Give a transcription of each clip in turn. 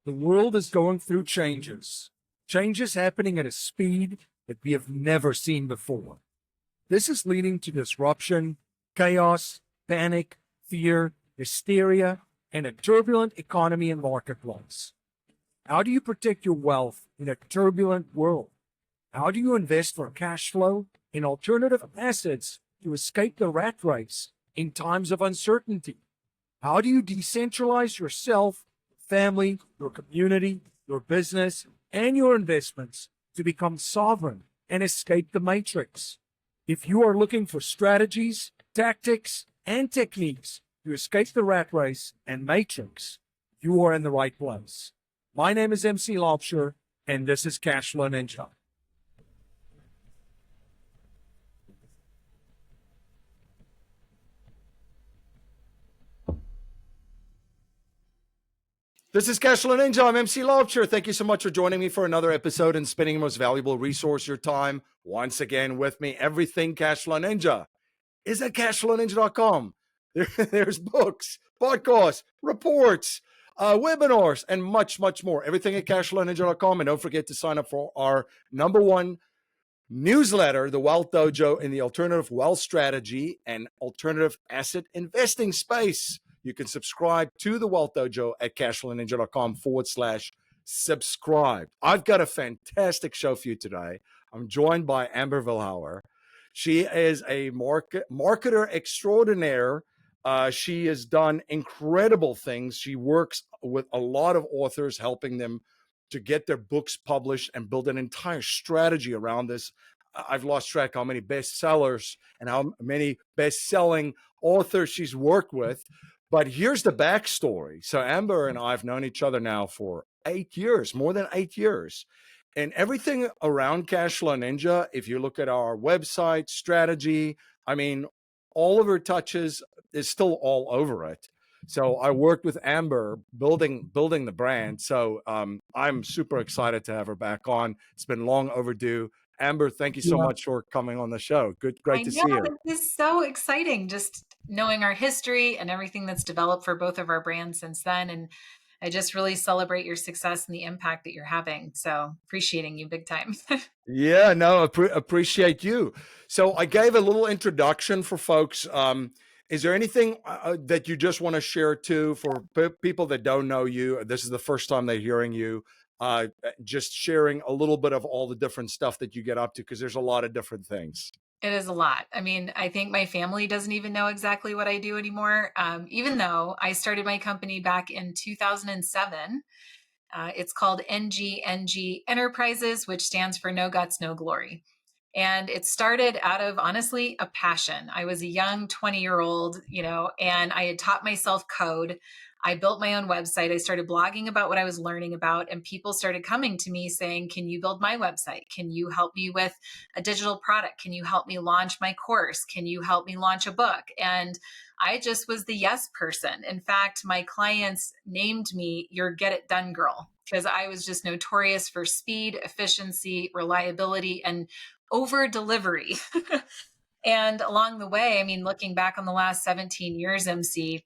The world is going through changes happening at a speed that we have never seen before. This is leading to disruption, chaos, panic, fear, hysteria, and a turbulent economy and marketplace. How do you protect your wealth in a turbulent world? How do you invest for cash flow in alternative assets to escape the rat race in times of uncertainty? How do you decentralize yourself, family, your community, your business, and your investments to become sovereign and escape the matrix? If you are looking for strategies, tactics, and techniques to escape the rat race and matrix, you are in the right place. My name is MC Lobsher, and this is Cashflow Ninja. This is Cashflow Ninja. I'm MC Lobsher. Thank you so much for joining me for another episode and spending the most valuable resource, your time, once again with me. Everything Cashflow Ninja is at cashflowninja.com. There's books, podcasts, reports, webinars, and much, much more. Everything at cashflowninja.com. And don't forget to sign up for our #1 newsletter, the Wealth Dojo, in the alternative wealth strategy and alternative asset investing space. You can subscribe to the Wealth Dojo at cashflowninja.com/subscribe. I've got a fantastic show for you today. I'm joined by Amber Vilhauer. She is a marketer extraordinaire. She has done incredible things. She works with a lot of authors, helping them to get their books published and build an entire strategy around this. I've lost track how many bestsellers and how many best-selling authors she's worked with. But here's the backstory. So Amber and I have known each other now for 8 years, more than 8 years. And everything around Cashflow Ninja, if you look at our website, strategy, I mean, all of her touches is still all over it. So I worked with Amber building the brand. So I'm super excited to have her back on. It's been long overdue. Amber, thank you so much for coming on the show. Great I to know, see you. this is so exciting, just knowing our history and everything that's developed for both of our brands since then. And I just really celebrate your success and the impact that you're having. So appreciating you big time. Yeah, no, appreciate you. So I gave a little introduction for folks. Is there anything that you just want to share too for people that don't know you? This is the first time they're hearing you. Just sharing a little bit of all the different stuff that you get up to, because there's a lot of different things. It is a lot. I mean, I think my family doesn't even know exactly what I do anymore. Even though I started my company back in 2007. It's called NGNG Enterprises, which stands for No Guts, No Glory. And it started out of, honestly, a passion. I was a young 20-year-old, and I had taught myself code. I built my own website. I started blogging about what I was learning about, and people started coming to me saying, can you build my website? Can you help me with a digital product? Can you help me launch my course? Can you help me launch a book? And I just was the yes person. In fact, my clients named me your get it done girl, because I was just notorious for speed, efficiency, reliability, and over delivery. And along the way, I mean, looking back on the last 17 years, MC,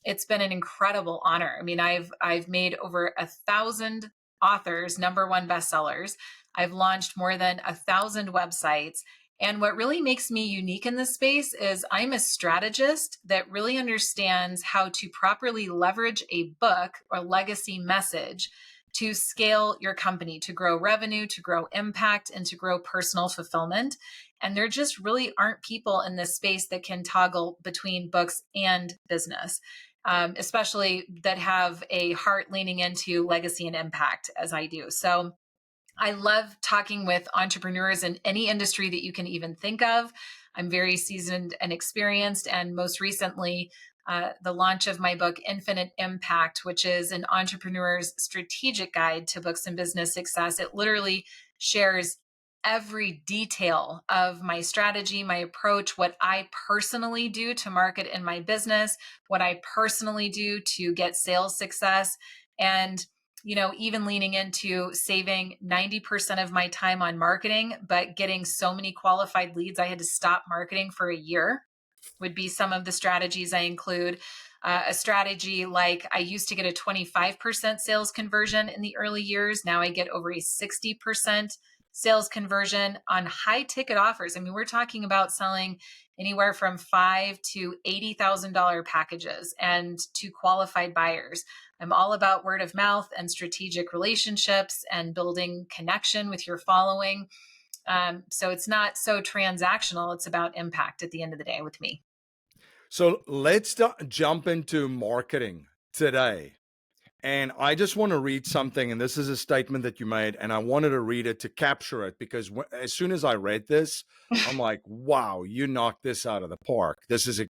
it's been an incredible honor. I mean, I've made over 1,000 authors #1 bestsellers. I've launched more than 1,000 websites. And what really makes me unique in this space is I'm a strategist that really understands how to properly leverage a book or legacy message to scale your company, to grow revenue, to grow impact, and to grow personal fulfillment. And there just really aren't people in this space that can toggle between books and business, especially that have a heart leaning into legacy and impact as I do. So I love talking with entrepreneurs in any industry that you can even think of. I'm very seasoned and experienced. And most recently, the launch of my book, Infinite Impact, which is an entrepreneur's strategic guide to books and business success. It literally shares every detail of my strategy, my approach, what I personally do to market in my business, what I personally do to get sales success. And even leaning into saving 90% of my time on marketing, but getting so many qualified leads, I had to stop marketing for a year. would be some of the strategies I include. A strategy like I used to get a 25% sales conversion in the early years. Now I get over a 60% sales conversion on high ticket offers. I mean, we're talking about selling anywhere from $5,000 to $80,000 packages and to qualified buyers. I'm all about word of mouth and strategic relationships and building connection with your following. So it's not so transactional. It's about impact at the end of the day with me. So let's jump into marketing today. And I just want to read something, and this is a statement that you made, and I wanted to read it to capture it because as soon as I read this, I'm like, wow, you knocked this out of the park. This is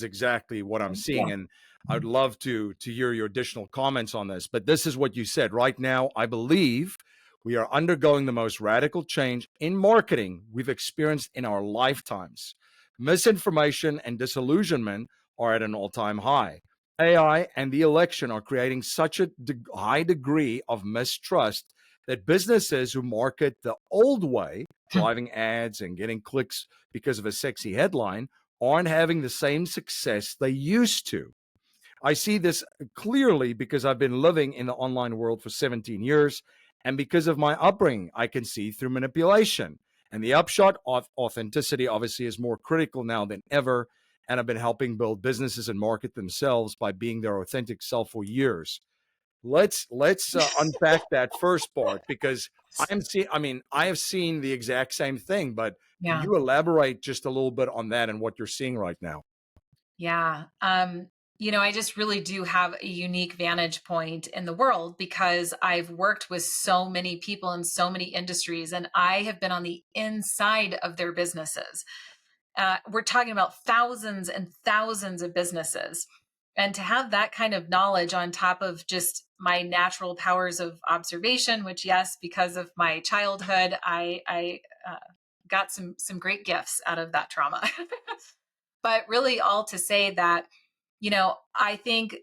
exactly what I'm seeing. And I'd love to hear your additional comments on this. But this is what you said. Right now, I believe we are undergoing the most radical change in marketing we've experienced in our lifetimes. Misinformation and disillusionment are at an all-time high. AI and the election are creating such a high degree of mistrust that businesses who market the old way, driving ads and getting clicks because of a sexy headline, aren't having the same success they used to. I see this clearly because I've been living in the online world for 17 years. And because of my upbringing, I can see through manipulation. And the upshot of authenticity obviously is more critical now than ever. And I've been helping build businesses and market themselves by being their authentic self for years. Let's unpack that first part because I have seen the exact same thing, but can Yeah. you elaborate just a little bit on that and what you're seeing right now? Yeah. I just really do have a unique vantage point in the world because I've worked with so many people in so many industries and I have been on the inside of their businesses. We're talking about thousands and thousands of businesses. And to have that kind of knowledge on top of just my natural powers of observation, which, yes, because of my childhood, I got some great gifts out of that trauma. But really, all to say that, I think,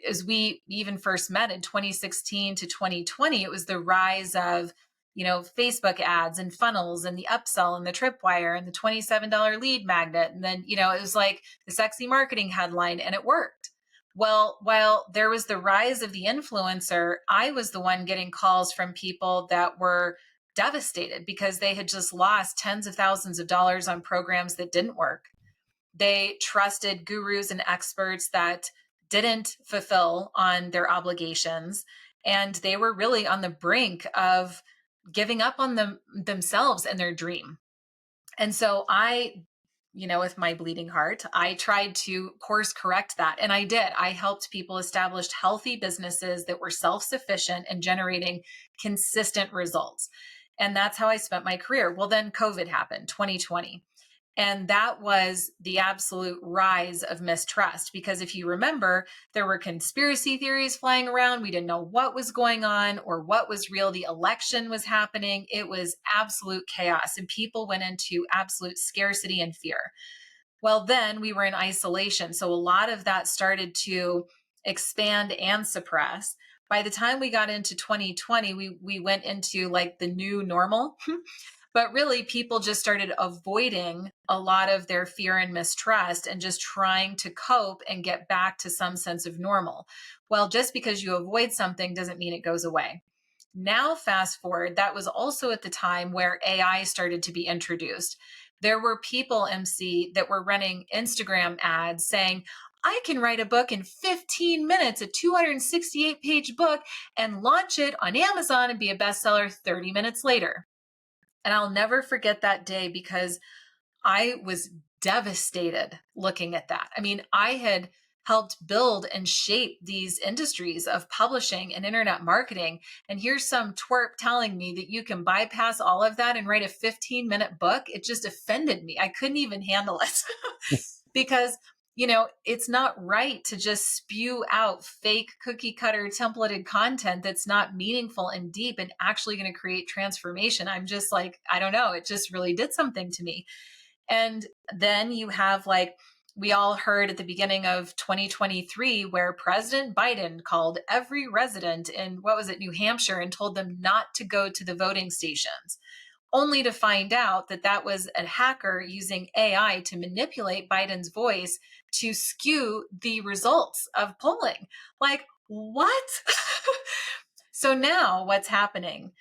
as we even first met in 2016 to 2020, it was the rise of, Facebook ads and funnels and the upsell and the tripwire and the $27 lead magnet. And then, it was like the sexy marketing headline and it worked. Well, while there was the rise of the influencer, I was the one getting calls from people that were devastated because they had just lost tens of thousands of dollars on programs that didn't work. They trusted gurus and experts that didn't fulfill on their obligations. And they were really on the brink of giving up on themselves and their dream. And so with my bleeding heart, I tried to course correct that. And I did. I helped people establish healthy businesses that were self sufficient and generating consistent results. And that's how I spent my career. Well, then COVID happened, 2020. And that was the absolute rise of mistrust. Because if you remember, there were conspiracy theories flying around. We didn't know what was going on or what was real. The election was happening. It was absolute chaos, and people went into absolute scarcity and fear. Well, then we were in isolation. So a lot of that started to expand and suppress. By the time we got into 2020, we went into like the new normal. But really, people just started avoiding a lot of their fear and mistrust and just trying to cope and get back to some sense of normal. Well, just because you avoid something doesn't mean it goes away. Now, fast forward, that was also at the time where AI started to be introduced. There were people, MC, that were running Instagram ads saying, I can write a book in 15 minutes, a 268-page book, and launch it on Amazon and be a bestseller 30 minutes later. And I'll never forget that day because I was devastated looking at that. I mean, I had helped build and shape these industries of publishing and internet marketing. And here's some twerp telling me that you can bypass all of that and write a 15-minute book. It just offended me. I couldn't even handle it because it's not right to just spew out fake cookie cutter templated content that's not meaningful and deep and actually going to create transformation. I'm just like, I don't know. It just really did something to me. And then you have we all heard at the beginning of 2023 where President Biden called every resident in, what was it, New Hampshire, and told them not to go to the voting stations, only to find out that that was a hacker using AI to manipulate Biden's voice to skew the results of polling. Like, what? So now what's happening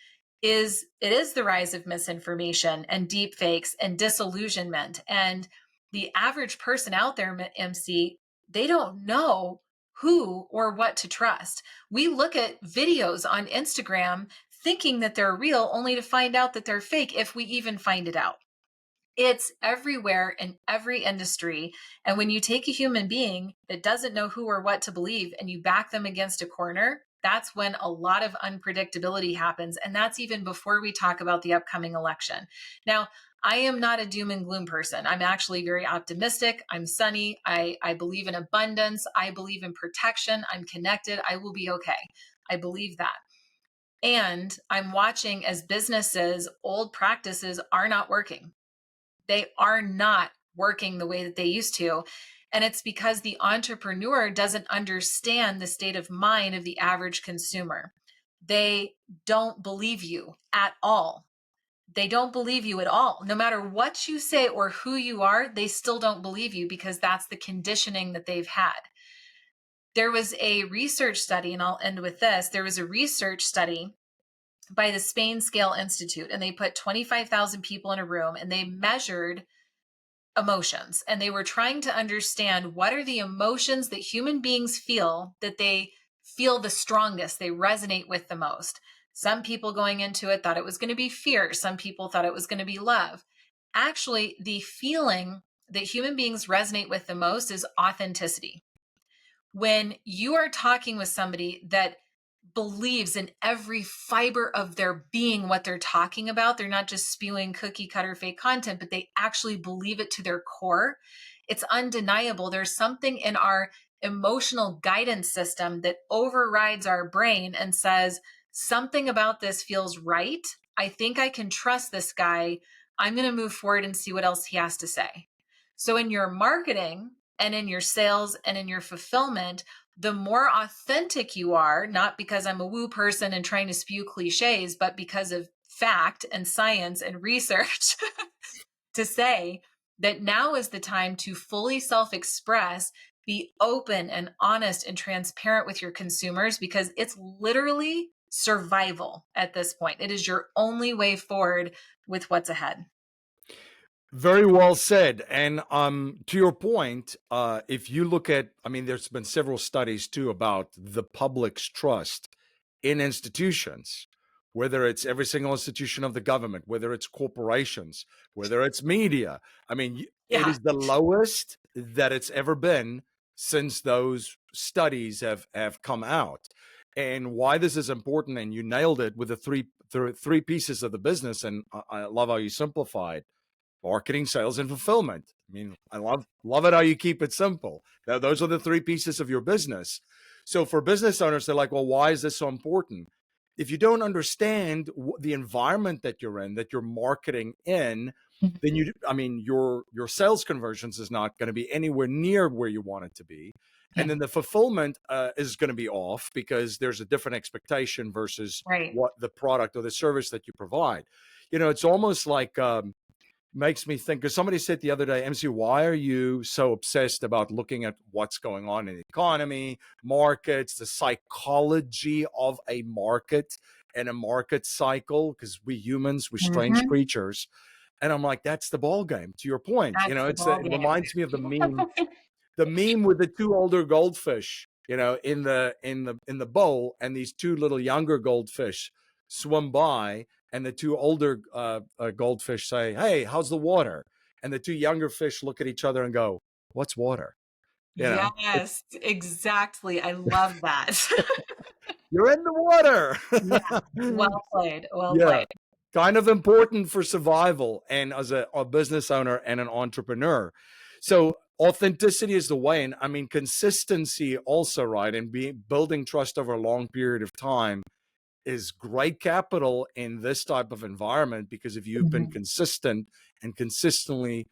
is it is the rise of misinformation and deep fakes and disillusionment. And the average person out there, MC, they don't know who or what to trust. We look at videos on Instagram thinking that they're real only to find out that they're fake if we even find it out. It's everywhere in every industry. And when you take a human being that doesn't know who or what to believe and you back them against a corner, that's when a lot of unpredictability happens. And that's even before we talk about the upcoming election. Now, I am not a doom and gloom person. I'm actually very optimistic. I'm sunny. I believe in abundance. I believe in protection. I'm connected. I will be okay. I believe that. And I'm watching as businesses, old practices are not working. They are not working the way that they used to. And it's because the entrepreneur doesn't understand the state of mind of the average consumer. They don't believe you at all. They don't believe you at all. No matter what you say or who you are, they still don't believe you because that's the conditioning that they've had. There was a research study, and I'll end with this. There was a research study by the Spain Scale Institute, and they put 25,000 people in a room and they measured emotions, and they were trying to understand what are the emotions that human beings feel that they feel the strongest, they resonate with the most. Some people going into it thought it was going to be fear, some people thought it was going to be love. Actually, the feeling that human beings resonate with the most is authenticity. When you are talking with somebody that believes in every fiber of their being what they're talking about, they're not just spewing cookie cutter fake content, but they actually believe it to their core. It's undeniable. There's something in our emotional guidance system that overrides our brain and says, something about this feels right. I think I can trust this guy. I'm going to move forward and see what else he has to say. So in your marketing and in your sales and in your fulfillment, the more authentic you are, not because I'm a woo person and trying to spew cliches, but because of fact and science and research to say that now is the time to fully self-express, be open and honest and transparent with your consumers, because it's literally survival at this point. It is your only way forward with what's ahead. Very well said. And to your point, if you look at, I mean, there's been several studies too about the public's trust in institutions, whether it's every single institution of the government, whether it's corporations, whether it's media. I mean, it Yeah. is the lowest that it's ever been since those studies have come out. And why this is important, and you nailed it with the three pieces of the business. And I love how you simplified marketing, sales, and fulfillment. I mean, I love it how you keep it simple. Now, those are the three pieces of your business. So for business owners, they're like, well, why is this so important? If you don't understand the environment that you're in, that you're marketing in, then I mean, your sales conversions is not going to be anywhere near where you want it to be. Yeah. And then the fulfillment is going to be off because there's a different expectation versus Right. what the product or the service that you provide. You know, it's almost like, makes me think, because somebody said the other day, MC, why are you so obsessed about looking at what's going on in the economy, markets, the psychology of a market and a market cycle? Because we humans, we're strange Mhm. creatures. And I'm like, that's the ball game. To your point, you That's know, the ball it game. reminds me of the meme with the two older goldfish, you know, in the bowl, and these two little younger goldfish swim by, and the two older goldfish say, "Hey, how's the water?" And the two younger fish look at each other and go, "What's water?" You know, it's, Yes, exactly. I love that. you're in the water. Yeah, well played, well Yeah, played. kind of important for survival and as a business owner and an entrepreneur. So authenticity is the way, and I mean consistency also, right? And building trust over a long period of time is great capital in this type of environment, because if you've been Mhm. consistent and consistently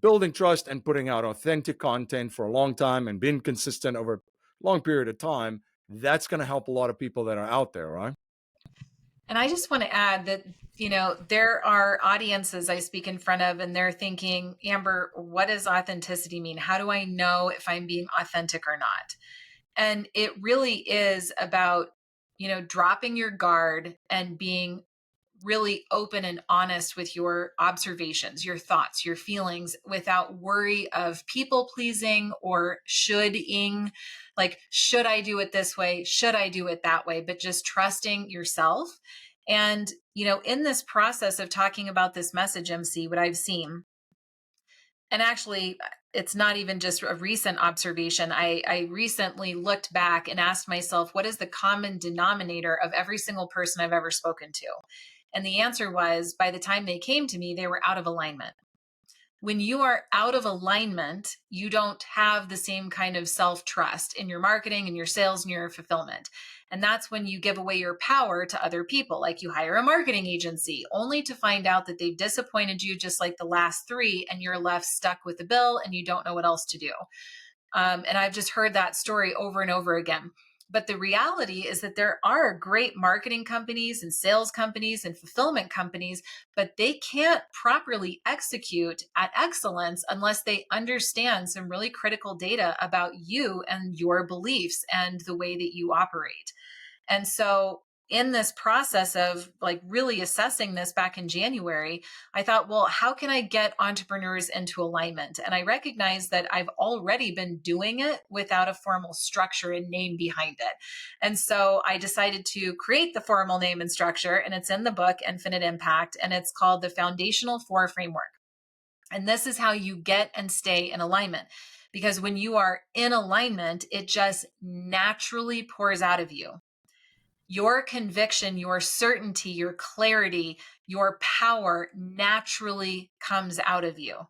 building trust and putting out authentic content for a long time and being consistent over a long period of time, that's going to help a lot of people that are out there, right? And I just want to add that, there are audiences I speak in front of and they're thinking, Amber, what does authenticity mean? How do I know if I'm being authentic or not? And it really is about, dropping your guard and being really open and honest with your observations, your thoughts, your feelings without worry of people pleasing or shoulding, like, should I do it this way? Should I do it that way? But just trusting yourself. And, in this process of talking about this message, MC, what I've seen, and actually, it's not even just a recent observation. I recently looked back and asked myself, what is the common denominator of every single person I've ever spoken to? And the answer was, by the time they came to me, they were out of alignment. When you are out of alignment, you don't have the same kind of self-trust in your marketing and your sales and your fulfillment. And that's when you give away your power to other people. Like, you hire a marketing agency only to find out that they've disappointed you just like the last three, and you're left stuck with the bill and you don't know what else to do. And I've just heard that story over and over again. But the reality is that there are great marketing companies and sales companies and fulfillment companies, but they can't properly execute at excellence unless they understand some really critical data about you and your beliefs and the way that you operate. And so, in this process of like really assessing this back in January, I thought, well, how can I get entrepreneurs into alignment? And I recognized that I've already been doing it without a formal structure and name behind it. And so I decided to create the formal name and structure, and it's in the book, Infinite Impact, and it's called the Foundational Four Framework. And this is how you get and stay in alignment. Because when you are in alignment, it just naturally pours out of you. Your conviction, your certainty, your clarity, your power naturally comes out of you.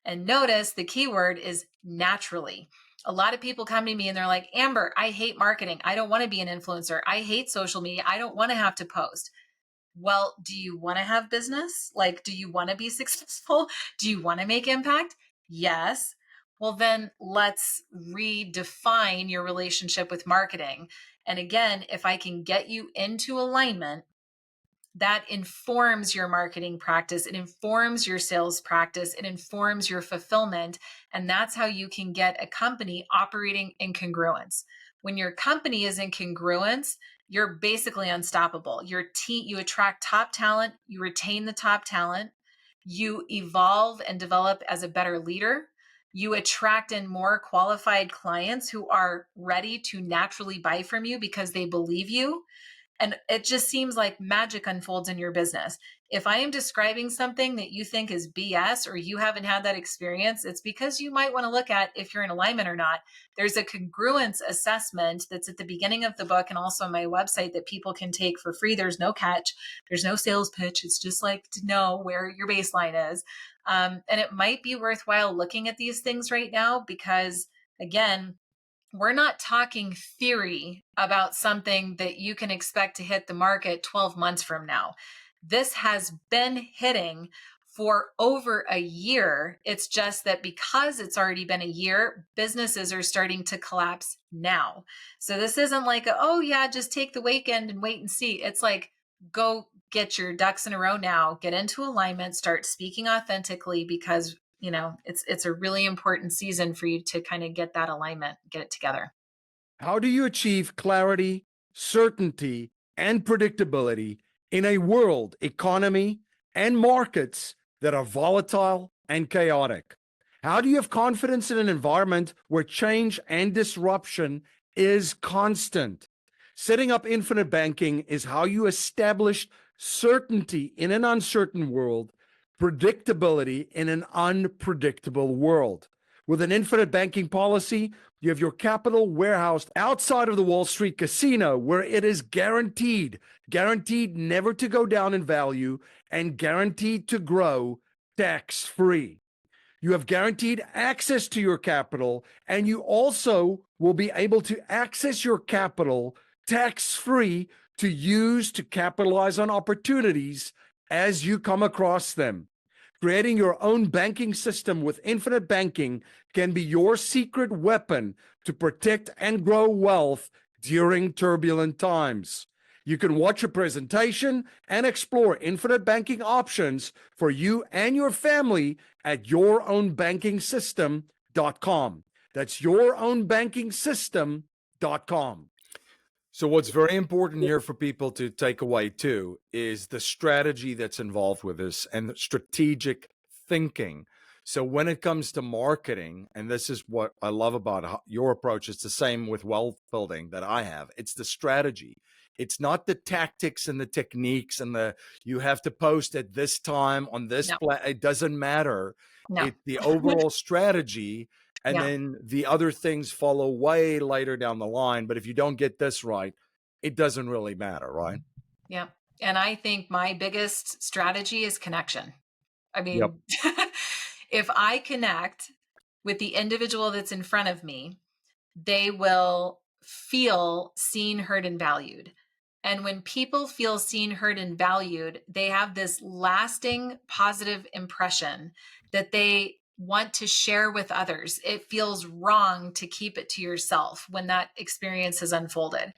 And notice the key word is naturally. A lot of people come to me and they're like, Amber, I hate marketing. I don't want to be an influencer. I hate social media. I don't want to have to post. Well, do you want to have business? Like, do you want to be successful? Do you want to make impact? Yes. Well, then let's redefine your relationship with marketing. And again, if I can get you into alignment, that informs your marketing practice. It informs your sales practice. It informs your fulfillment. And that's how you can get a company operating in congruence. When your company is in congruence, you're basically unstoppable. Your team, you attract top talent, you retain the top talent, you evolve and develop as a better leader. You attract in more qualified clients who are ready to naturally buy from you because they believe you. And it just seems like magic unfolds in your business. If I am describing something that you think is BS or you haven't had that experience, it's because you might want to look at if you're in alignment or not. There's a congruence assessment that's at the beginning of the book and also on my website that people can take for free. There's no catch. There's no sales pitch. It's just like to know where your baseline is. And it might be worthwhile looking at these things right now because, again, we're not talking theory about something that you can expect to hit the market 12 months from now. This has been hitting for over a year. It's just that because it's already been a year, businesses are starting to collapse now. So this isn't like, oh yeah, just take the weekend and wait and see. It's like, go get your ducks in a row now, get into alignment, start speaking authentically because it's a really important season for you to kind of get that alignment, get it together. How do you achieve clarity, certainty, and predictability in a world, economy, and markets that are volatile and chaotic? How do you have confidence in an environment where change and disruption is constant? Setting up infinite banking is how you establish certainty in an uncertain world, predictability in an unpredictable world. With an infinite banking policy, you have your capital warehoused outside of the Wall Street casino where it is guaranteed never to go down in value and guaranteed to grow tax-free. You have guaranteed access to your capital, and you also will be able to access your capital tax-free to use to capitalize on opportunities as you come across them. Creating your own banking system with infinite banking can be your secret weapon to protect and grow wealth during turbulent times. You can watch a presentation and explore infinite banking options for you and your family at yourownbankingsystem.com. That's yourownbankingsystem.com. So, what's very important here for people to take away too is the strategy that's involved with this and the strategic thinking. So, when it comes to marketing, and this is what I love about your approach, it's the same with wealth building that I have. It's the strategy. It's not the tactics and the techniques and the you have to post at this time on this No, it doesn't matter. no. It's the overall strategy, and Yeah, then the other things follow way later down the line. But if you don't get this right, it doesn't really matter, right? yeah. And I think my biggest strategy is connection. I Yep. mean, if I connect with the individual that's in front of me, they will feel seen, heard, and valued. And when people feel seen, heard, and valued, they have this lasting positive impression that they want to share with others. It feels wrong to keep it to yourself when that experience has unfolded.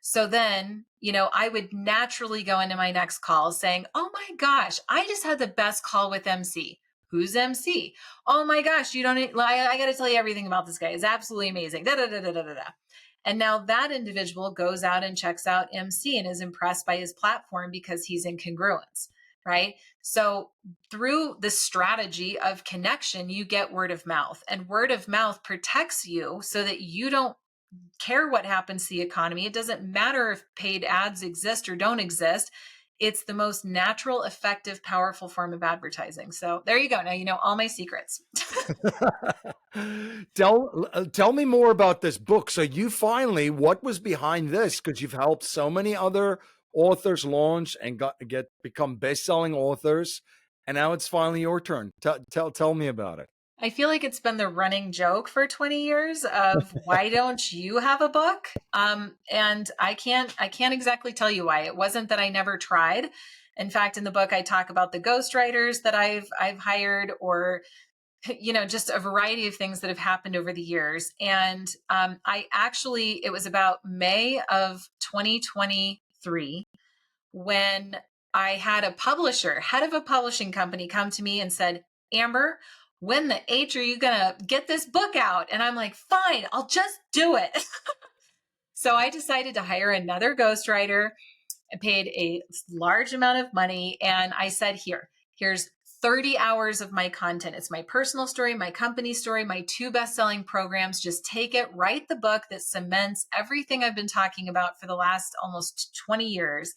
So then, I would naturally go into my next call saying, "Oh my gosh, I just had the best call with MC." Who's MC? "Oh my gosh, you don't, I got to tell you everything about this guy. It's absolutely amazing. Da, da, da, da, da, da. And now that individual goes out and checks out MC and is impressed by his platform because he's in congruence, right? So through the strategy of connection, you get word of mouth, and word of mouth protects you so that you don't care what happens to the economy. It doesn't matter if paid ads exist or don't exist. It's the most natural, effective, powerful form of advertising. So there you go. Now you know all my secrets. Tell me more about this book. So you finally, what was behind this? Because you've helped so many other authors launch and become best-selling authors, and now it's finally your turn. Tell me about it. I feel like it's been the running joke for 20 years of why don't you have a book? And I can't exactly tell you why. It wasn't that I never tried. In fact, in the book, I talk about the ghostwriters that I've hired, or just a variety of things that have happened over the years. And it was about May of 2023 when I had a publisher, head of a publishing company, come to me and said, "Amber, when the H are you going to get this book out?" And I'm like, "Fine, I'll just do it." So I decided to hire another ghostwriter. I paid a large amount of money, and I said, here's 30 hours of my content. It's my personal story, my company story, my 2 best-selling programs. Just take it, write the book that cements everything I've been talking about for the last almost 20 years,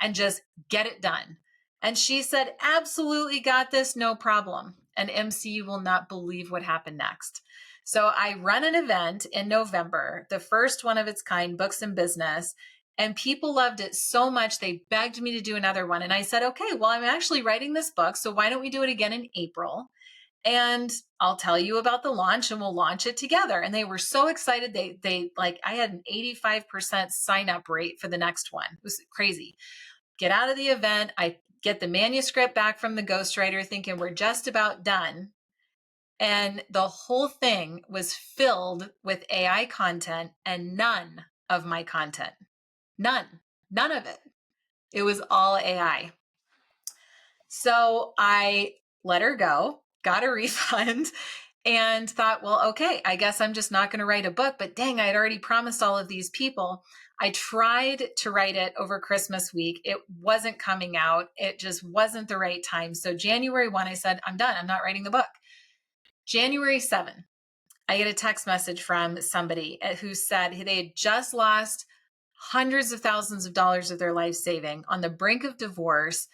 and just get it done. And she said, "Absolutely got this, no problem." And MC will not believe what happened next. So I run an event in November, the first one of its kind, Books and Business. And people loved it so much, they begged me to do another one. And I said, "Okay, well, I'm actually writing this book, so why don't we do it again in April? And I'll tell you about the launch and we'll launch it together." And they were so excited. They like, I had an 85% sign up rate for the next one. It was crazy. Get out of the event. I get the manuscript back from the ghostwriter thinking we're just about done. And the whole thing was filled with AI content and none of my content. None of it. It was all AI. So I let her go, got a refund, and thought, well, okay, I guess I'm just not going to write a book. But dang, I had already promised all of these people. I tried to write it over Christmas week. It wasn't coming out. It just wasn't the right time. So January 1, I said, I'm done. I'm not writing the book. January 7, I get a text message from somebody who said they had just lost hundreds of thousands of dollars of their life saving, on the brink of divorce,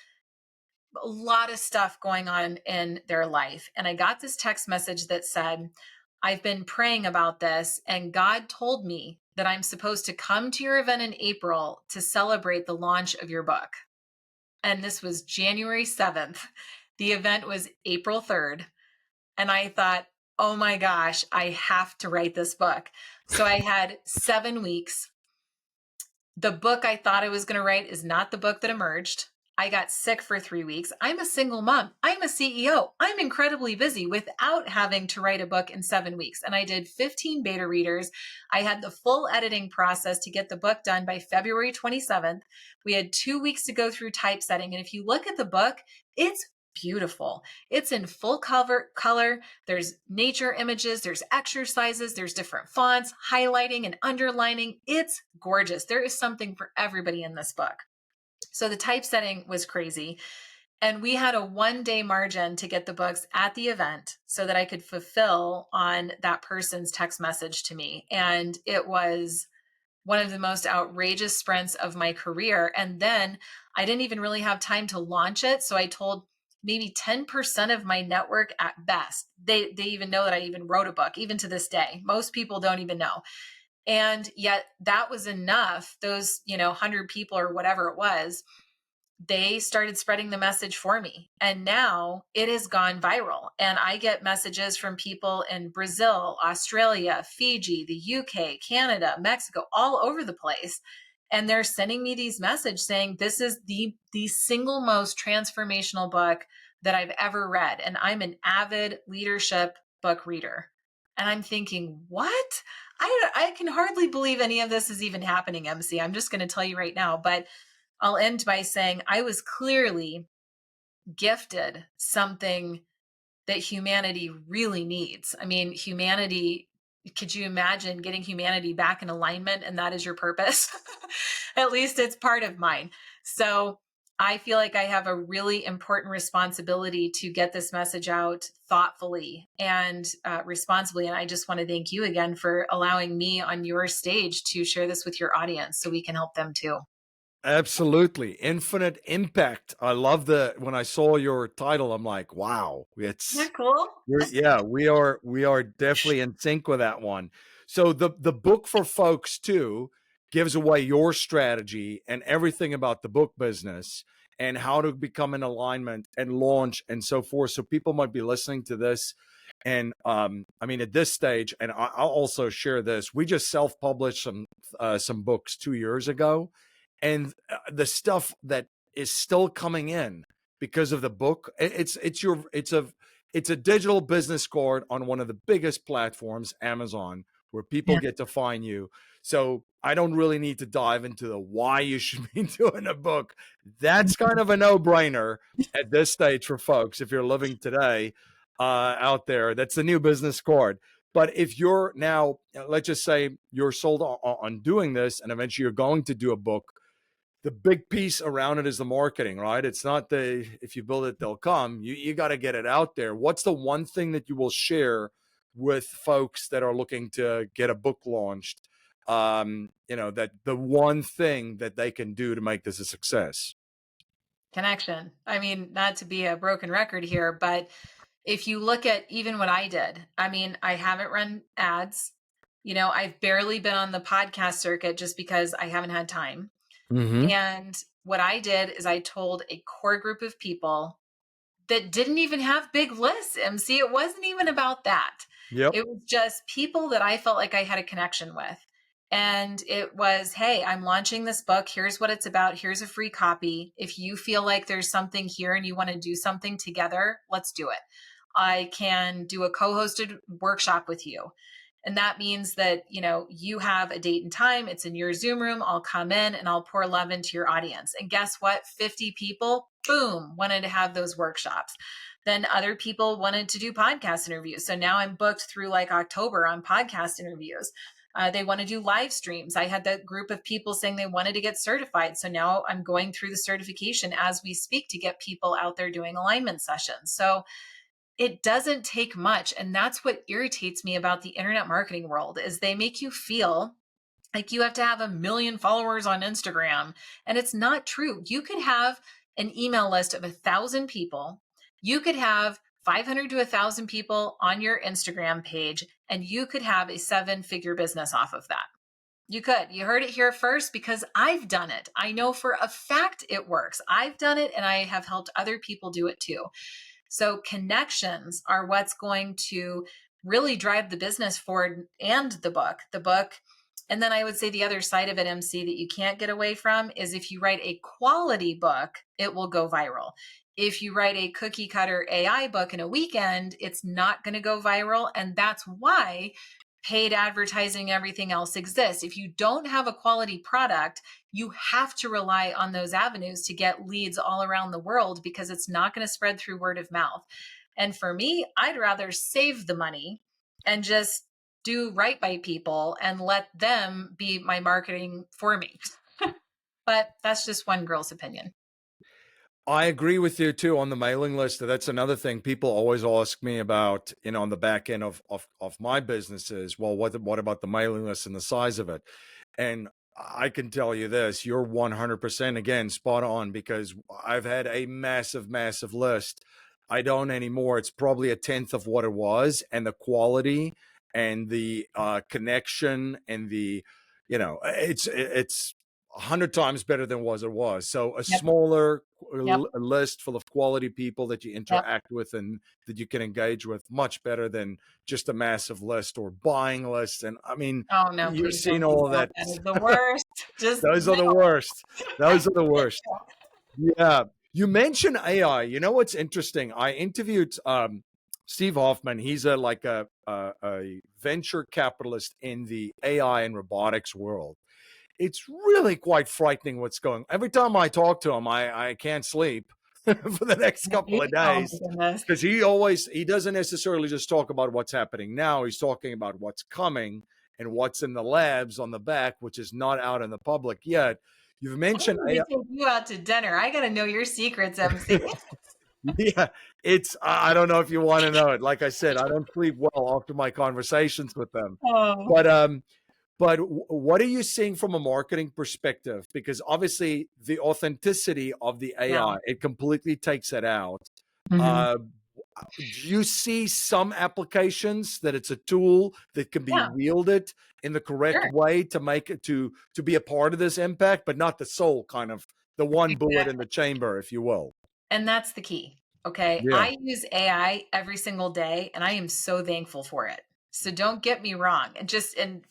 a lot of stuff going on in their life. And I got this text message that said, "I've been praying about this, and God told me that I'm supposed to come to your event in April to celebrate the launch of your book." And this was January 7th. The event was April 3rd. And I thought, oh my gosh, I have to write this book. So I had 7 weeks. The book I thought I was going to write is not the book that emerged. I got sick for 3 weeks. I'm a single mom. I'm a CEO. I'm incredibly busy without having to write a book in 7 weeks. And I did 15 beta readers. I had the full editing process to get the book done by February 27th. We had 2 weeks to go through typesetting. And if you look at the book, it's beautiful. It's in full color. There's nature images, there's exercises, there's different fonts, highlighting and underlining. It's gorgeous. There is something for everybody in this book. So the typesetting was crazy. And we had a 1 day margin to get the books at the event so that I could fulfill on that person's text message to me. And it was one of the most outrageous sprints of my career. And then I didn't even really have time to launch it. So I told maybe 10% of my network at best. They even know that I even wrote a book, even to this day. Most people don't even know. And yet that was enough. Those, 100 people or whatever it was, they started spreading the message for me. And now it has gone viral. And I get messages from people in Brazil, Australia, Fiji, the UK, Canada, Mexico, all over the place. And they're sending me these messages saying, this is the single most transformational book that I've ever read. And I'm an avid leadership book reader. And I'm thinking, what? I can hardly believe any of this is even happening, MC. I'm just going to tell you right now. But I'll end by saying I was clearly gifted something that humanity really needs. I mean, humanity, could you imagine getting humanity back in alignment and that is your purpose? At least it's part of mine. So I feel like I have a really important responsibility to get this message out thoughtfully and responsibly. And I just want to thank you again for allowing me on your stage to share this with your audience so we can help them too. Absolutely. Infinite impact. I love when I saw your title, I'm like, wow, Isn't that cool? we are definitely in sync with that one. So the book for folks too gives away your strategy and everything about the book business and how to become in alignment and launch and so forth. So people might be listening to this. And I mean, at this stage, and I'll also share this, we just self-published some books 2 years ago. And the stuff that is still coming in because of the book, it's a digital business card on one of the biggest platforms, Amazon, where people Yeah. get to find you. So I don't really need to dive into the why you should be doing a book. That's kind of a no-brainer at this stage for folks. If you're living today out there, that's the new business card. But if you're now, let's just say you're sold on doing this, and eventually you're going to do a book, the big piece around it is the marketing, right? It's not if you build it, they'll come. You got to get it out there. What's the one thing that you will share with folks that are looking to get a book launched? That the one thing that they can do to make this a success. Connection. I mean, not to be a broken record here, but if you look at even what I did, I mean, I haven't run ads. I've barely been on the podcast circuit just because I haven't had time. Mm-hmm. And what I did is I told a core group of people that didn't even have big lists, MC. It wasn't even about that. Yep. It was just people that I felt like I had a connection with. And it was, hey, I'm launching this book. Here's what it's about. Here's a free copy. If you feel like there's something here and you want to do something together, let's do it. I can do a co-hosted workshop with you. And that means that, you have a date and time. It's in your Zoom room. I'll come in and I'll pour love into your audience. And guess what? 50 people, boom, wanted to have those workshops. Then other people wanted to do podcast interviews. So now I'm booked through like October on podcast interviews. They want to do live streams. I had that group of people saying they wanted to get certified. So now I'm going through the certification as we speak to get people out there doing alignment sessions. So it doesn't take much. And that's what irritates me about the internet marketing world is they make you feel like you have to have 1 million followers on Instagram. And it's not true. You could have an email list of 1,000 people. You could have 500 to 1,000 people on your Instagram page, and you could have a 7-figure business off of that. You could. You heard it here first because I've done it. I know for a fact it works. I've done it and I have helped other people do it too. So connections are what's going to really drive the business forward and the book. The book And then I would say the other side of it, MC, that you can't get away from is if you write a quality book, it will go viral. If you write a cookie cutter AI book in a weekend, it's not going to go viral. And that's why paid advertising, everything else exists. If you don't have a quality product, you have to rely on those avenues to get leads all around the world because it's not going to spread through word of mouth. And for me, I'd rather save the money and just do right by people and let them be my marketing for me. But that's just one girl's opinion. I agree with you too on the mailing list. That's another thing people always ask me about, on the back end of my businesses. Well, what about the mailing list and the size of it? And I can tell you this, you're 100% again spot on, because I've had a massive, massive list. I don't anymore. It's probably a tenth of what it was, and the quality and the connection and the, it's 100 times better than it was. So a Yep. smaller Yep. list full of quality people that you Yep. interact with and that you can engage with, much better than just a massive list or buying lists. And I mean, Oh no, you've please don't seen do all of that. that. That is the worst. Just Those are no. the worst. I Those are the can't worst. Yeah. You mentioned AI. You know what's interesting? I interviewed Steve Hoffman. He's a venture capitalist in the AI and robotics world. It's really quite frightening what's going. Every time I talk to him, I can't sleep for the next couple of Oh my days, goodness. because he doesn't necessarily just talk about what's happening now. He's talking about what's coming and what's in the labs on the back, which is not out in the public yet. You've I mentioned need to take you out to dinner. I got to know your secrets, MC. yeah, it's I don't know if you want to know it. Like I said, I don't sleep well after my conversations with them. Oh, But what are you seeing from a marketing perspective? Because obviously the authenticity of the yeah. AI, it completely takes it out. Mhm. Uh, do you see some applications that it's a tool that can be Yeah, wielded in the correct sure. way to make it to be a part of this impact, but not the sole kind of the one bullet in Exactly. the chamber, if you will? And that's the key. Okay. Yeah. I use AI every single day and I am so thankful for it. So don't get me wrong. And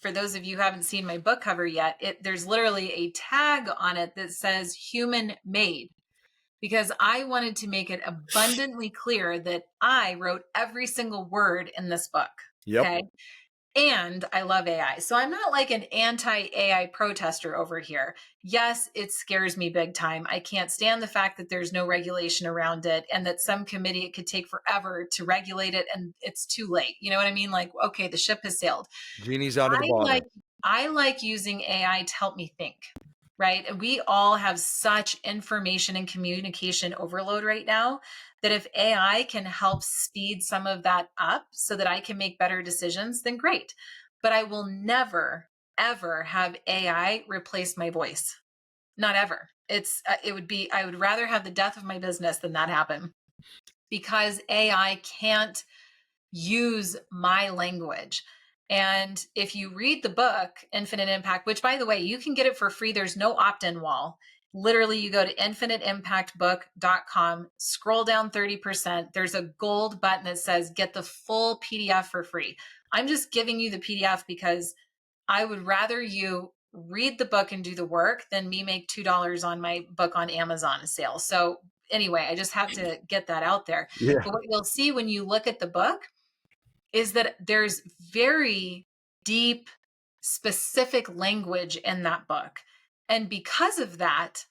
for those of you who haven't seen my book cover yet, there's literally a tag on it that says human made, because I wanted to make it abundantly clear that I wrote every single word in this book. Yep. Okay. And I love AI. So I'm not like an anti AI protester over here. Yes, it scares me big time. I can't stand the fact that there's no regulation around it and that some committee, it could take forever to regulate it and it's too late. You know what I mean? Like, okay, the ship has sailed. Genie's out of the I like bottle. I like using AI to help me think, right? And we all have such information and communication overload right now that if AI can help speed some of that up so that I can make better decisions, then great. But I will never ever have AI replace my voice. Not ever. I would rather have the death of my business than that happen, because AI can't use my language. And if you read the book, Infinite Impact, which by the way, you can get it for free, there's no opt in wall. Literally, you go to infiniteimpactbook.com, scroll down 30%. There's a gold button that says get the full PDF for free. I'm just giving you the PDF because I would rather you read the book and do the work than me make $2 on my book on Amazon sale. So, anyway, I just have to get that out there. Yeah. But what you'll see when you look at the book is that there's very deep, specific language in that book. And because of that,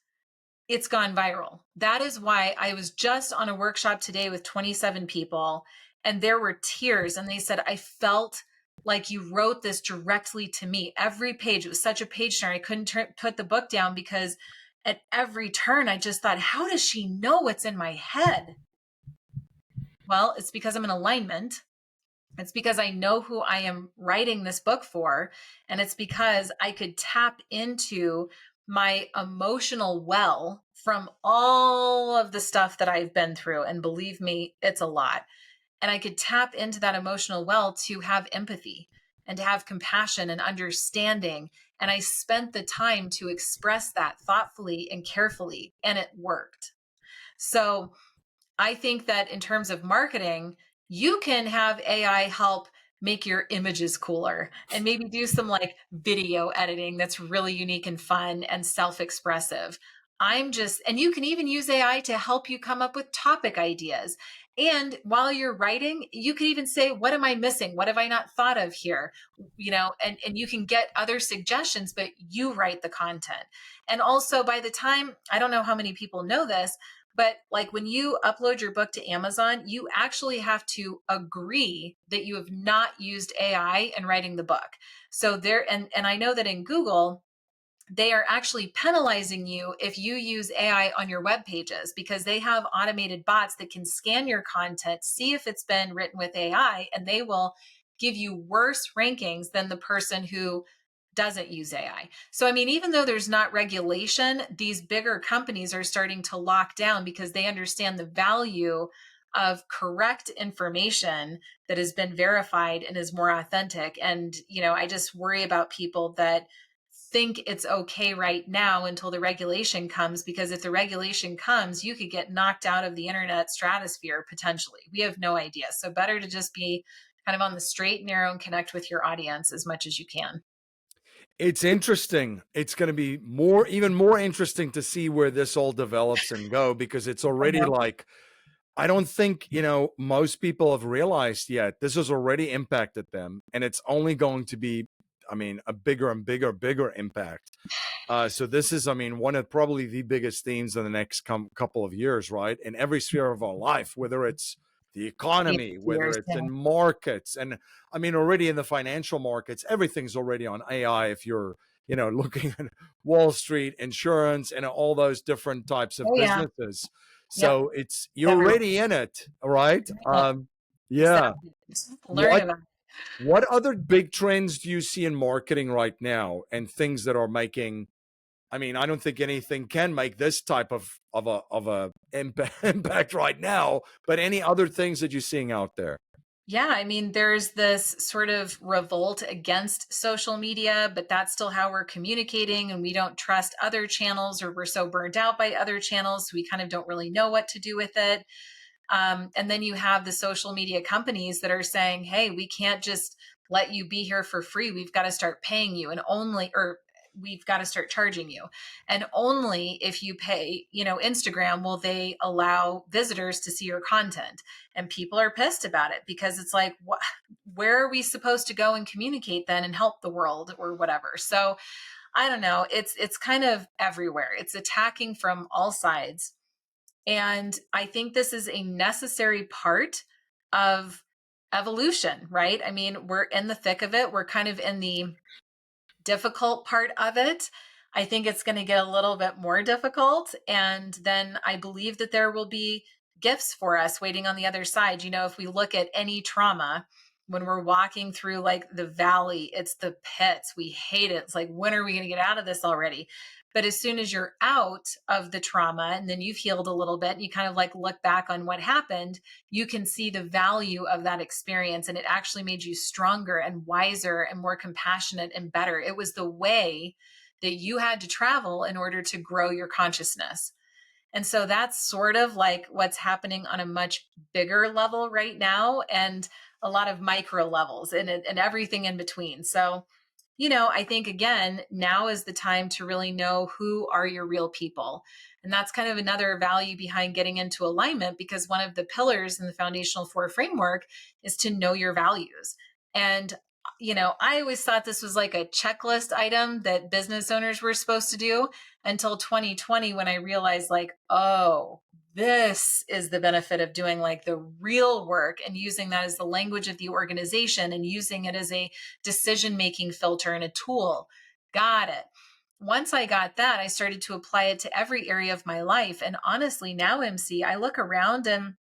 it's gone viral. That is why I was just on a workshop today with 27 people, and there were tears. And they said, I felt like you wrote this directly to me. Every page, it was such a page turn. I couldn't put the book down because at every turn, I just thought, how does she know what's in my head? Well, it's because I'm in alignment. It's because I know who I am writing this book for. And it's because I could tap into my emotional well from all of the stuff that I've been through. And believe me, it's a lot. And I could tap into that emotional well to have empathy and to have compassion and understanding. And I spent the time to express that thoughtfully and carefully, and it worked. So I think that in terms of marketing, you can have AI help make your images cooler and maybe do some like video editing that's really unique and fun and self-expressive. And you can even use AI to help you come up with topic ideas. And while you're writing, you can even say, what am I missing? What have I not thought of here? And you can get other suggestions, but you write the content. And also, by the time, I don't know how many people know this, but like when you upload your book to Amazon, you actually have to agree that you have not used AI in writing the book. So and I know that in Google, they are actually penalizing you if you use AI on your web pages because they have automated bots that can scan your content, see if it's been written with AI, and they will give you worse rankings than the person who doesn't use AI. So, I mean, even though there's not regulation, these bigger companies are starting to lock down because they understand the value of correct information that has been verified and is more authentic. And, I just worry about people that think it's okay right now until the regulation comes, because if the regulation comes, you could get knocked out of the internet stratosphere potentially. We have no idea. So better to just be kind of on the straight and narrow and connect with your audience as much as you can. It's interesting. It's going to be even more interesting to see where this all develops and go, because it's I already know. like, I don't think, most people have realized yet this has already impacted them, and it's only going to be, I mean, a bigger and bigger impact. So this is, I mean, one of probably the biggest themes in the next couple of years, right? In every sphere of our life, whether it's the economy, whether Years. it's in markets, and I mean, already in the financial markets, everything's already on AI. If you're, looking at Wall Street, insurance, and all those different types of Oh yeah. businesses. Yep. So It's you're everywhere. already in it, all right? Yeah. Exactly. Just learn What about it. what other big trends do you see in marketing right now, and things that are making, I mean, I don't think anything can make this type of a impact right now, but any other things that you're seeing out there? Yeah, I mean, there's this sort of revolt against social media, but that's still how we're communicating, and we don't trust other channels, or we're so burned out by other channels, we kind of don't really know what to do with it. And then you have the social media companies that are saying, hey, we can't just let you be here for free. We've got to start paying you, or we've got to start charging you. And only if you pay, Instagram will they allow visitors to see your content. And people are pissed about it because it's like, where are we supposed to go and communicate then and help the world or whatever? So I don't know. It's kind of everywhere. It's attacking from all sides. And I think this is a necessary part of evolution, right? I mean, we're in the thick of it. We're kind of in the difficult part of it. I think it's going to get a little bit more difficult. And then I believe that there will be gifts for us waiting on the other side. If we look at any trauma, when we're walking through like the valley, it's the pits. We hate it. It's like, when are we going to get out of this already? But as soon as you're out of the trauma and then you've healed a little bit and you kind of like look back on what happened, you can see the value of that experience. And it actually made you stronger and wiser and more compassionate and better. It was the way that you had to travel in order to grow your consciousness. And so that's sort of like what's happening on a much bigger level right now, and a lot of micro levels and everything in between. So, I think again, now is the time to really know who are your real people. And that's kind of another value behind getting into alignment, because one of the pillars in the foundational four framework is to know your values. And I always thought this was like a checklist item that business owners were supposed to do, until 2020, when I realized, like, oh, this is the benefit of doing like the real work and using that as the language of the organization and using it as a decision making filter and a tool. Got it. Once I got that, I started to apply it to every area of my life. And honestly, now, MC, I look around and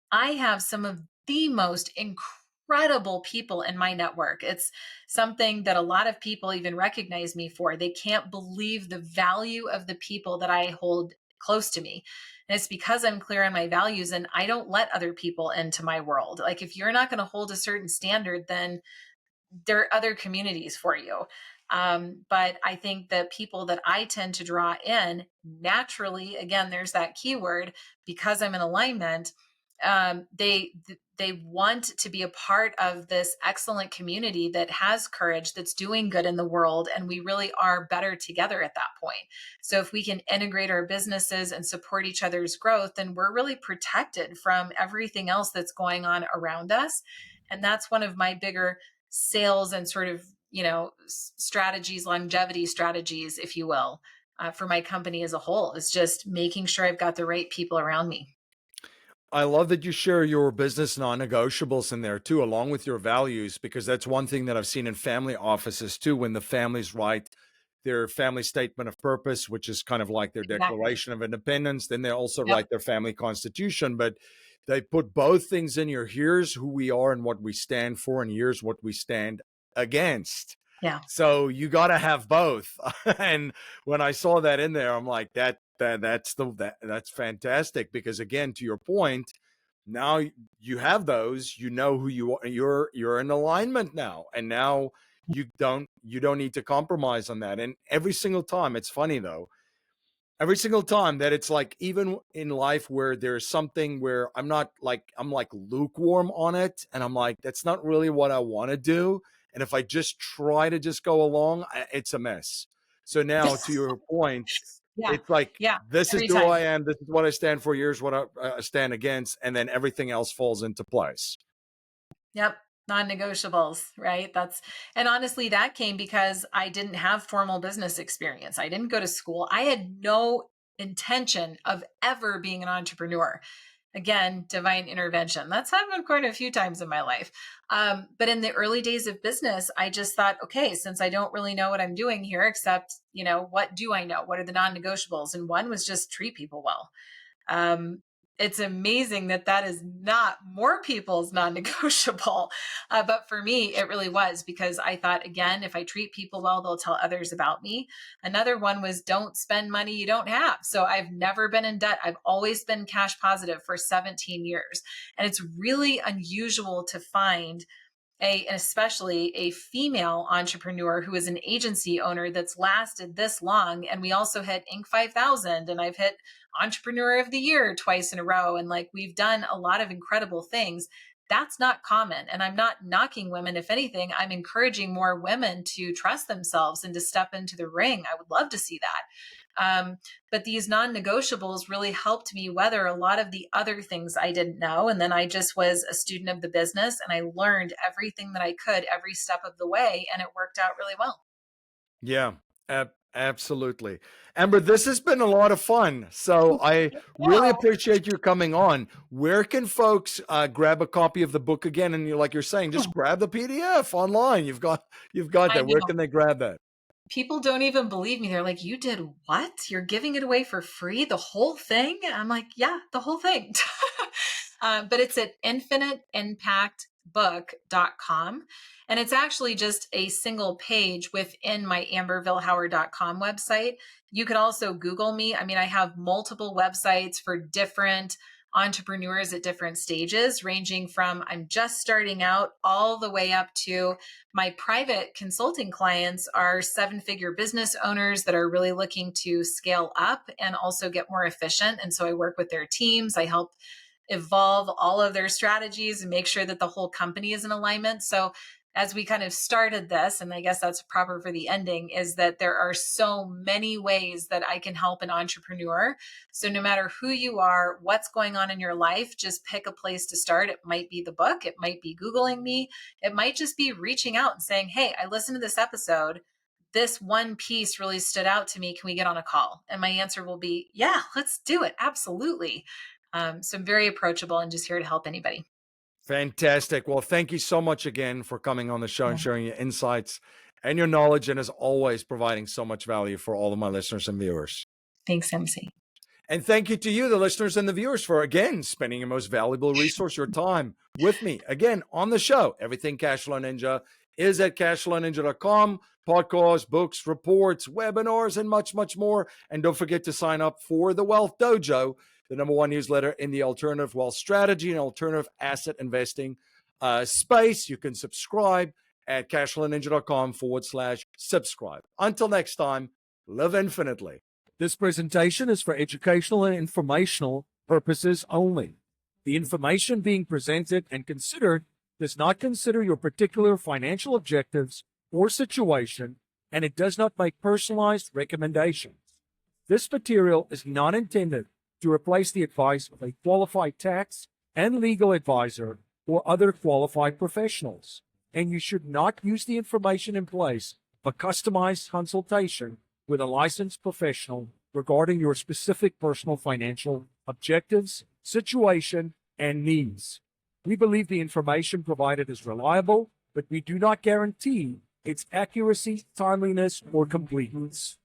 I have some of the most incredible people in my network. It's something that a lot of people even recognize me for. They can't believe the value of the people that I hold close to me. And it's because I'm clear on my values and I don't let other people into my world. Like, if you're not going to hold a certain standard, then there are other communities for you. But I think the people that I tend to draw in naturally, again, there's that keyword, because I'm in alignment, They want to be a part of this excellent community that has courage, that's doing good in the world, and we really are better together at that point. So if we can integrate our businesses and support each other's growth, then we're really protected from everything else that's going on around us. And that's one of my bigger sales and sort of, strategies, longevity strategies, if you will, for my company as a whole, is just making sure I've got the right people around me. I love that you share your business non-negotiables in there too, along with your values, because that's one thing that I've seen in family offices too. When the families write their family statement of purpose, which is kind of like their Exactly. Declaration of Independence, then they also Yep. write their family constitution. But they put both things in here. Here's who we are and what we stand for, and here's what we stand against. Yeah. So you got to have both. And when I saw that in there, I'm like, that's fantastic, because again, to your point, now you have those, you know who you are, you're in alignment now, and now you don't need to compromise on that. And every single time, it's funny though, every single time that it's like, even in life where there's something where I'm like lukewarm on it, and I'm like, that's not really what I want to do, and if I just try to just go along, it's a mess. So now, to your point, Yeah. it's like, Yeah. this is Every who I time. am, this is what I stand for, here's what I stand against, and then everything else falls into place. Yep. Non-negotiables, right? And honestly, that came because I didn't have formal business experience. I didn't go to school. I had no intention of ever being an entrepreneur. Again, divine intervention. That's happened quite a few times in my life. But in the early days of business, I just thought, okay, since I don't really know what I'm doing here, except, what do I know? What are the non negotiables? And one was just treat people well. Um, it's amazing that that is not more people's non-negotiable, but for me it really was, because I thought, again, if I treat people well, they'll tell others about me. Another one was don't spend money you don't have. So I've never been in debt. I've always been cash positive for 17 years, and it's really unusual to find especially a female entrepreneur who is an agency owner that's lasted this long. And we also hit Inc. 5000, and I've hit Entrepreneur of the Year twice in a row. And like, we've done a lot of incredible things. That's not common. And I'm not knocking women. If anything, I'm encouraging more women to trust themselves and to step into the ring. I would love to see that. But these non negotiables really helped me weather a lot of the other things I didn't know. And then I just was a student of the business, and I learned everything that I could every step of the way. And it worked out really well. Yeah, absolutely. Amber, this has been a lot of fun. So I really Wow. appreciate you coming on. Where can folks grab a copy of the book again? And like you're saying, just grab the PDF online. You've got I that. Where know. can they grab that? People don't even believe me. They're like, you did what? You're giving it away for free? The whole thing? I'm like, yeah, the whole thing. But it's at infiniteimpactbook.com. And it's actually just a single page within my ambervilhauer.com website. You could also Google me. I mean, I have multiple websites for different entrepreneurs at different stages, ranging from I'm just starting out all the way up to my private consulting clients are 7-figure business owners that are really looking to scale up and also get more efficient. And so I work with their teams. I help evolve all of their strategies and make sure that the whole company is in alignment. So as we kind of started this, and I guess that's proper for the ending, is that there are so many ways that I can help an entrepreneur. So no matter who you are, what's going on in your life, just pick a place to start. It might be the book, it might be Googling me, it might just be reaching out and saying, hey, I listened to this episode. This one piece really stood out to me. Can we get on a call? And my answer will be, yeah, let's do it. Absolutely. So I'm very approachable and just here to help anybody. Fantastic. Well, thank you so much again for coming on the show and sharing your insights and your knowledge, and as always, providing so much value for all of my listeners and viewers. Thanks, MC. And thank you to you, the listeners and the viewers, for again spending your most valuable resource, your time, with me again on the show. Everything Cashflow Ninja is at cashflowninja.com. Podcasts, books, reports, webinars, and much, much more. And don't forget to sign up for the Wealth Dojo, the #1 newsletter in the alternative wealth strategy and alternative asset investing space. You can subscribe at cashflowninja.com/subscribe. Until next time, live infinitely. This presentation is for educational and informational purposes only. The information being presented and considered does not consider your particular financial objectives or situation, and it does not make personalized recommendations. This material is not intended to replace the advice of a qualified tax and legal advisor or other qualified professionals, and you should not use the information in place of a customized consultation with a licensed professional regarding your specific personal financial objectives, situation, and needs. We believe the information provided is reliable, but we do not guarantee its accuracy, timeliness, or completeness.